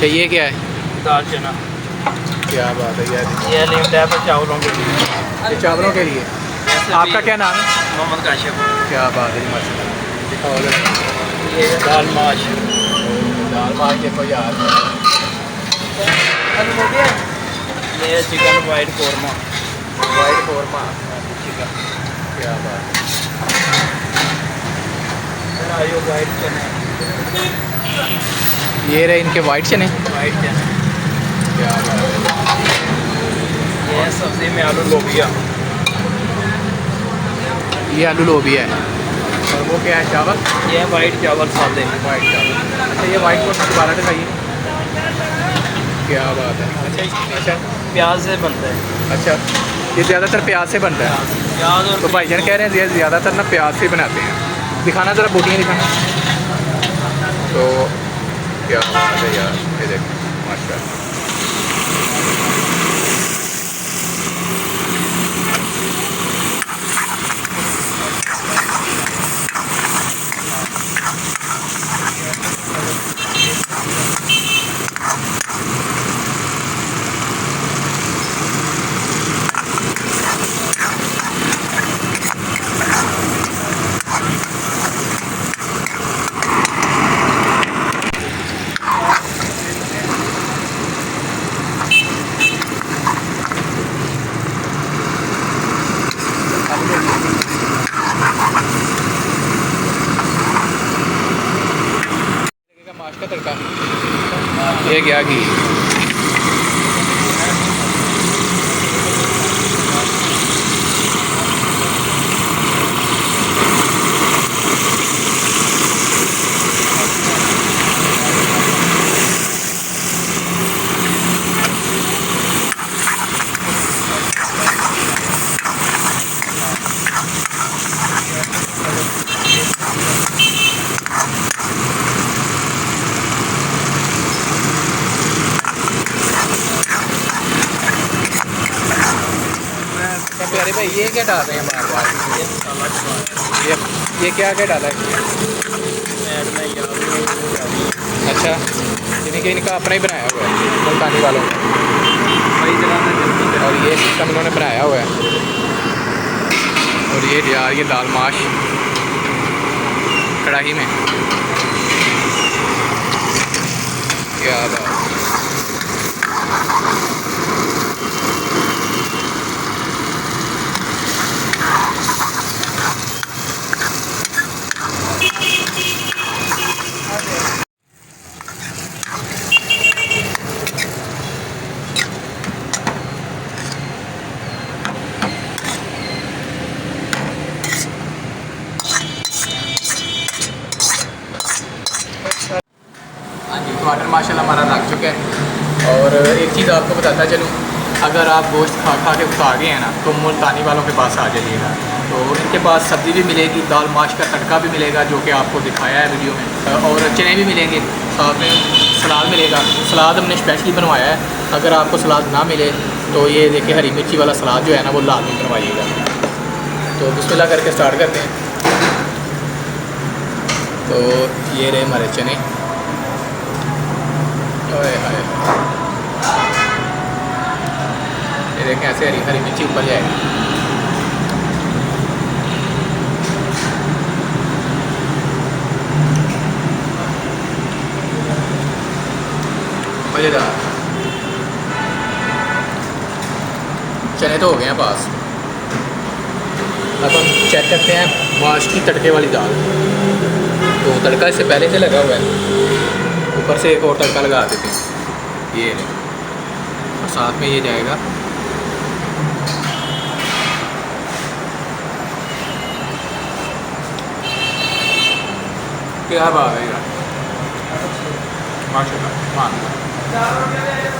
अच्छा ये क्या है? दाल चना। क्या बात है यार। ये लिमिट है पर चावलों के लिए। ये चावलों के लिए। आपका क्या नाम है? मोहम्मद काशिफ। क्या बात है माशाल्लाह। दिखाओ जरा। ये दाल माश। दाल माश देखो यार। ये chicken white korma. White korma chicken. क्या बात फिर आयो वाइट चने। है। ये रहे इनके वाइट चने। वाइट चने। क्या बात है। ये सब्ज़ी में आलू लोबिया। ये आलू लोबिया है। और वो क्या है चावल? ये वाइट चावल सादे। वाइट चावल। अच्छा ये वाइट कौरमा दोबारा दिखाइए। क्या बात है। अच्छा प्याज से बनता है। अच्छा ये ज़्यादातर प्याज से बनता है। प्याज और तो भाईजान कह रहे हैं ये ज़्यादातर ना प्याज से बनाते हैं। दिखाना ज़रा बोटियाँ दिखाना। तो क्या बात है यार। ये देखो माशाल्लाह। माश का तड़का। ये क्या घी। तो प्यारे भाई ये क्या डाल रहे हैं बार बार? ये क्या क्या डाला है? अच्छा यानी कि इनका अपना ही बनाया हुआ है मुल्तानी वालों ने। और ये सिस्टम इन्होंने बनाया हुआ है। और ये यार ये दाल माश कढ़ाई में। क्या बात। हाँ जी तो ऑर्डर माशाल्लाह हमारा लग चुका है। और एक चीज़ आपको बताता चलूँ, अगर आप गोश्त खा खा के उठा गए हैं ना तो मुल्तानी वालों के पास आ जाइएगा। तो इनके पास सब्ज़ी भी मिलेगी, दाल माश का तड़का भी मिलेगा जो कि आपको दिखाया है वीडियो में, और चने भी मिलेंगे, साथ में सलाद मिलेगा। सलाद हमने स्पेशली बनवाया है। अगर आपको सलाद ना मिले तो ये देखिए हरी मिर्ची वाला सलाद जो है ना वो लाजमी बनवाइएगा। तो बिस्मिल्लाह करके स्टार्ट करते हैं। तो ये रहे हमारे चने। हाय हाय ये देखें ऐसे हरी हरी मिर्ची ऊपर जाएगी। मज़ेदार। चने तो हो गए हैं पास। अब हम चेक करते हैं माश की तड़के वाली दाल। तो तड़का इससे पहले से लगा हुआ है, ऊपर से एक और तड़का लगा देते हैं। ये नहीं और साथ में ये जाएगा क्या बात है यार माशाल्लाह।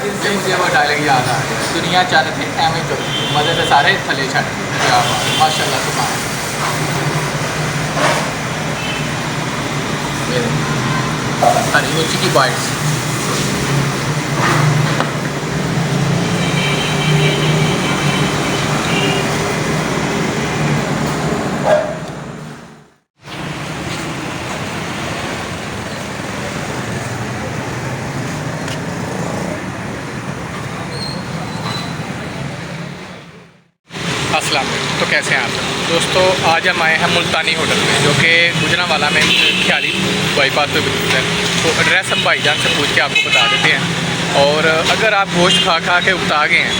ये मुझे वो डायलॉग याद आ गया, दुनिया चाहते थे एवं करो मज़े तो सारे थले छड़। क्या बात माशाल्लाह सुभान। हरी मिर्ची की बाइट्स। अस्सलाम वालेकुम। तो कैसे हैं आप सब दोस्तों? आज हम आए हैं मुल्तानी होटल में, जो कि गुजरांवाला में ख्याली बाईपास पे मौजूद है। तो एड्रेस हम भाईजान से पूछ के आपको बता देते हैं। और अगर आप गोश्त खा खा के उकता गए हैं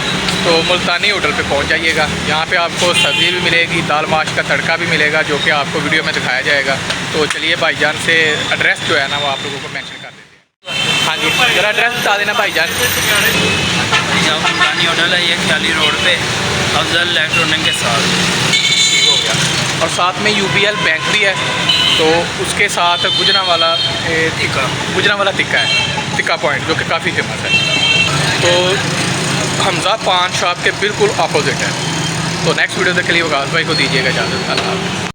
तो मुल्तानी होटल पे पहुंच जाइएगा। यहाँ पे आपको सब्ज़ी भी मिलेगी, दाल माश का तड़का भी मिलेगा, जो कि आपको वीडियो में दिखाया जाएगा। तो चलिए भाईजान से एड्रेस जो है ना वो आप लोगों को मेंशन कर देते हैं। हाँ जी, ज़रा एड्रेस बता देना भाईजान। मुल्तानी होटल है ये ख्याली रोड पे अफजल इलेक्ट्रॉनिक के साथ। ठीक हो गया। और साथ में UBL बैंक भी है, तो उसके साथ गुजरांवाला तिक्का है, तिक्का पॉइंट, जो कि काफ़ी फेमस है। तो हमजा पान शॉप के बिल्कुल अपोजिट है। तो नेक्स्ट वीडियो तक के लिए वकास भाई को दीजिएगा इजाज़त। अल्लाह हाफ़िज़।